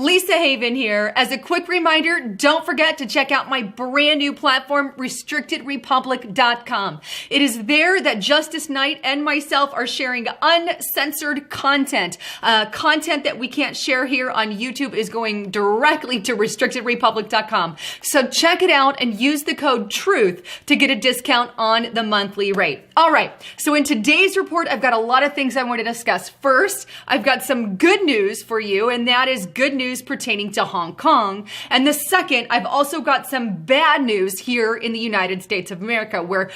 Lisa Haven here. As a quick reminder, don't forget to check out my brand new platform, restrictedrepublic.com. It is there that Justice Knight and myself are sharing uncensored content. Content that we can't share here on YouTube is going directly to restrictedrepublic.com. So check it out and use the code TRUTH to get a discount on the monthly rate. All right, so in today's report, I've got a lot of things I want to discuss. First, I've got some good news for you, and that is good news pertaining to Hong Kong. And the second, I've also got some bad news here in the United States of America, where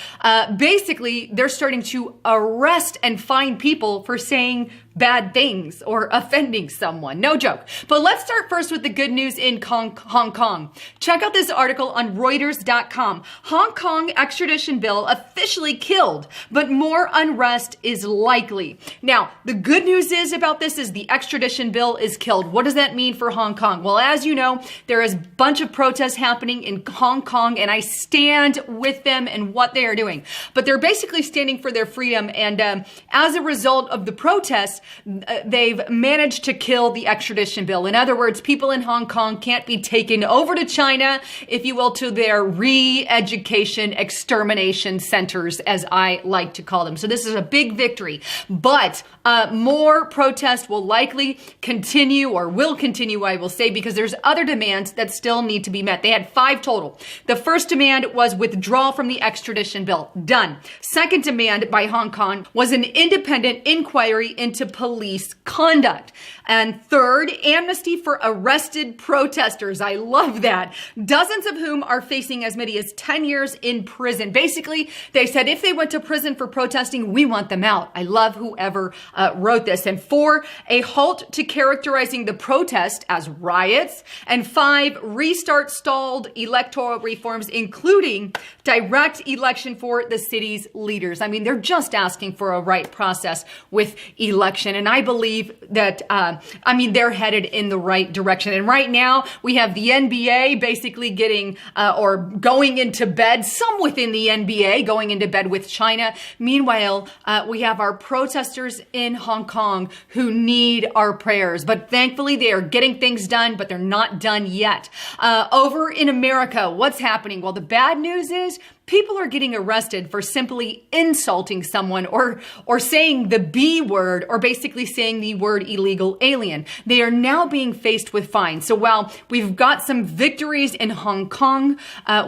basically they're starting to arrest and fine people for saying bad things or offending someone. No joke. But let's start first with the good news in Hong Kong. Check out this article on Reuters.com. Hong Kong extradition bill officially killed, but more unrest is likely. Now, the good news is about this is the extradition bill is killed. What does that mean for Hong Kong? Well, as you know, there is a bunch of protests happening in Hong Kong, and I stand with them and what they are doing. But they're basically standing for their freedom, and as a result of the protests, they've managed to kill the extradition bill. In other words, people in Hong Kong can't be taken over to China, if you will, to their re-education extermination centers, as I like to call them. So this is a big victory. But more protests will likely continue, or will continue, I will say, because there's other demands that still need to be met. They had 5 total. The first demand was withdrawal from the extradition bill. Done. Second demand by Hong Kong was an independent inquiry into police conduct. And third, amnesty for arrested protesters. I love that. Dozens of whom are facing as many as 10 years in prison. Basically, they said if they went to prison for protesting, we want them out. I love whoever wrote this. And 4, a halt to characterizing the protest as riots. And 5, restart stalled electoral reforms, including direct election for the city's leaders. I mean, they're just asking for a right process with election. And I believe that, they're headed in the right direction. And right now we have the NBA basically getting, or going into bed, some within the NBA going into bed with China. Meanwhile, we have our protesters in Hong Kong who need our prayers. But thankfully they are getting things done, but they're not done yet. Over in America, what's happening? Well, the bad news is people are getting arrested for simply insulting someone or saying the B word, or basically saying the word illegal alien. They are now being faced with fines. So while we've got some victories in Hong Kong,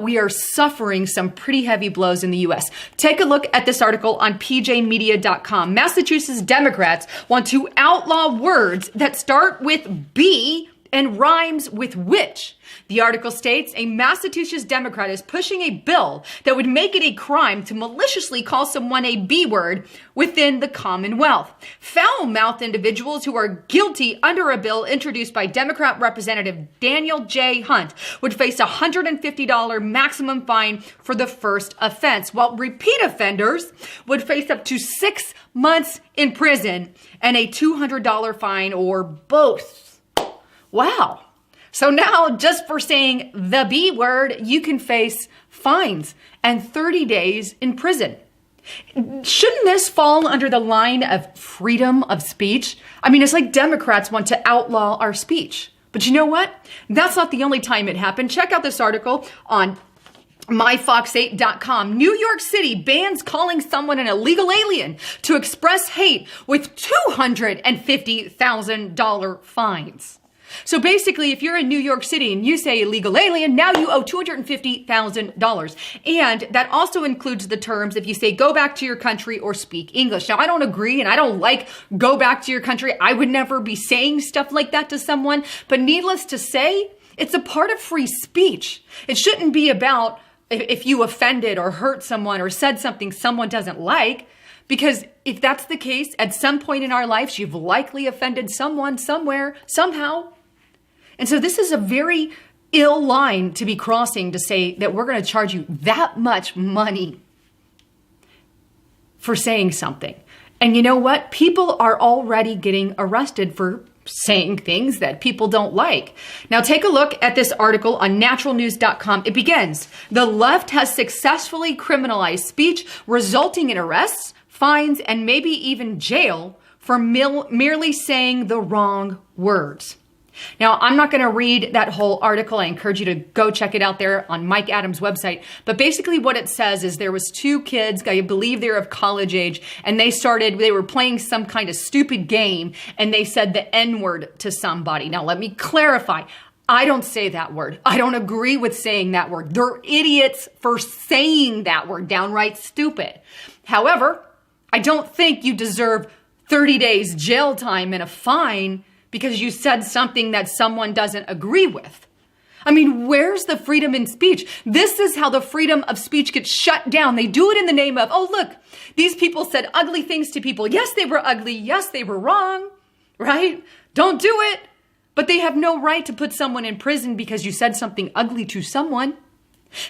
we are suffering some pretty heavy blows in the U.S. Take a look at this article on pjmedia.com. Massachusetts Democrats want to outlaw words that start with B and rhymes with which. The article states a Massachusetts Democrat is pushing a bill that would make it a crime to maliciously call someone a B word within the Commonwealth. Foul-mouthed individuals who are guilty under a bill introduced by Democrat Representative Daniel J. Hunt would face a $150 maximum fine for the first offense, while repeat offenders would face up to 6 months in prison and a $200 fine, or both. Wow. So now, just for saying the B word, you can face fines and 30 days in prison. Shouldn't this fall under the line of freedom of speech? I mean, it's like Democrats want to outlaw our speech. But you know what? That's not the only time it happened. Check out this article on myfox8.com. New York City bans calling someone an illegal alien to express hate with $250,000 fines. So basically, if you're in New York City and you say illegal alien, now you owe $250,000. And that also includes the terms if you say go back to your country or speak English. Now, I don't agree, and I don't like go back to your country. I would never be saying stuff like that to someone. But needless to say, it's a part of free speech. It shouldn't be about if you offended or hurt someone or said something someone doesn't like. Because if that's the case, at some point in our lives, you've likely offended someone, somewhere, somehow. And so this is a very ill line to be crossing, to say that we're going to charge you that much money for saying something. And you know what? People are already getting arrested for saying things that people don't like. Now take a look at this article on naturalnews.com. It begins, the left has successfully criminalized speech, resulting in arrests, fines, and maybe even jail for merely saying the wrong words. Now, I'm not going to read that whole article. I encourage you to go check it out there on Mike Adams' website. But basically what it says is there was two kids, I believe they're of college age, and they were playing some kind of stupid game, and they said the N-word to somebody. Now, let me clarify. I don't say that word. I don't agree with saying that word. They're idiots for saying that word, downright stupid. However, I don't think you deserve 30 days jail time and a fine because you said something that someone doesn't agree with. I mean, where's the freedom in speech? This is how the freedom of speech gets shut down. They do it in the name of, oh, look, these people said ugly things to people. Yes, they were ugly. Yes, they were wrong, right? Don't do it. But they have no right to put someone in prison because you said something ugly to someone.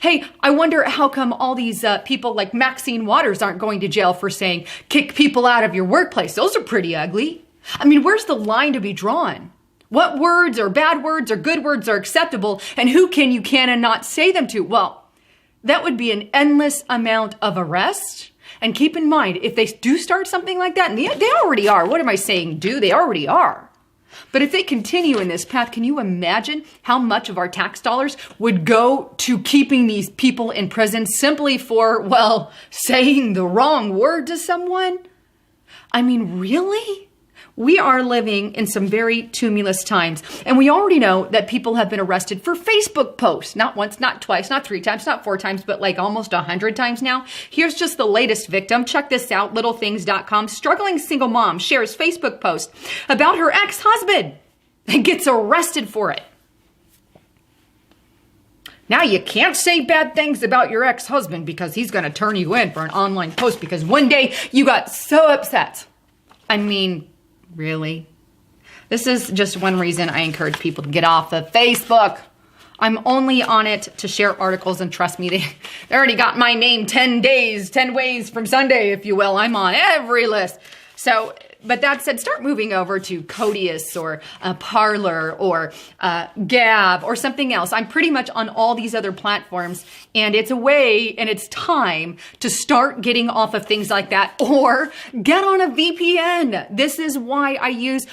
Hey, I wonder how come all these people like Maxine Waters aren't going to jail for saying, kick people out of your workplace. Those are pretty ugly. I mean, where's the line to be drawn? What words or bad words or good words are acceptable and who you can and not say them to? Well, that would be an endless amount of arrests. And keep in mind, if they do start something like that, and they already are. What am I saying? They already are. But if they continue in this path, can you imagine how much of our tax dollars would go to keeping these people in prison simply for, well, saying the wrong word to someone? I mean, really? We are living in some very tumultuous times. And we already know that people have been arrested for Facebook posts. Not once, not twice, not 3 times, not 4 times, but like almost 100 times now. Here's just the latest victim. Check this out, littlethings.com. Struggling single mom shares Facebook post about her ex-husband and gets arrested for it. Now you can't say bad things about your ex-husband because he's going to turn you in for an online post because one day you got so upset. I mean, really? This is just one reason I encourage people to get off of Facebook. I'm only on it to share articles, and trust me, they already got my name 10 ways from Sunday, if you will. I'm on every list. So, but that said, start moving over to Codius or Parler or Gab or something else. I'm pretty much on all these other platforms, and it's a way and it's time to start getting off of things like that or get on a VPN. This is why I use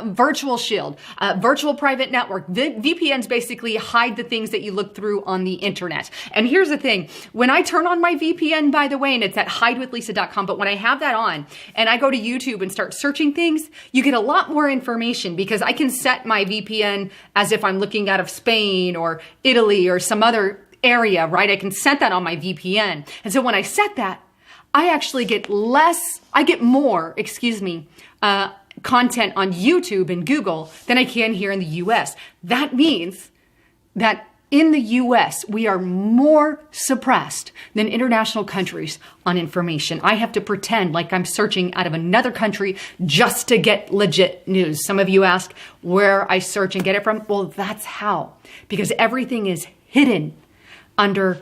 Virtual Shield, Virtual Private Network. VPNs basically hide the things that you look through on the internet. And here's the thing. When I turn on my VPN, by the way, and it's at hidewithlisa.com, but when I have that on and I go to YouTube and start searching things, you get a lot more information because I can set my VPN as if I'm looking out of Spain or Italy or some other area, right? I can set that on my VPN. And so when I set that, I actually get more content on YouTube and Google than I can here in the US. That means that in the US, we are more suppressed than international countries on information. I have to pretend like I'm searching out of another country just to get legit news. Some of you ask where I search and get it from. Well, that's how, because everything is hidden under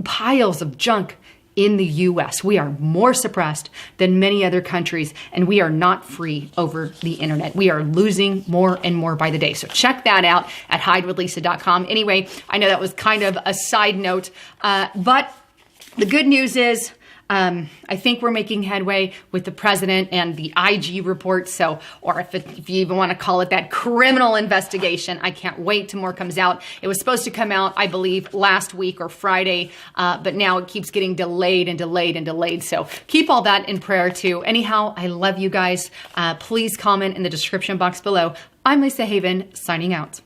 piles of junk in the US. We are more suppressed than many other countries, and we are not free over the internet. We are losing more and more by the day. So check that out at hidewithlisa.com. Anyway, I know that was kind of a side note, but the good news is I think we're making headway with the president and the IG report. So, or if you even want to call it that criminal investigation, I can't wait till more comes out. It was supposed to come out, I believe, last week or Friday, but now it keeps getting delayed and delayed and delayed. So keep all that in prayer too. Anyhow, I love you guys. Please comment in the description box below. I'm Lisa Haven, signing out.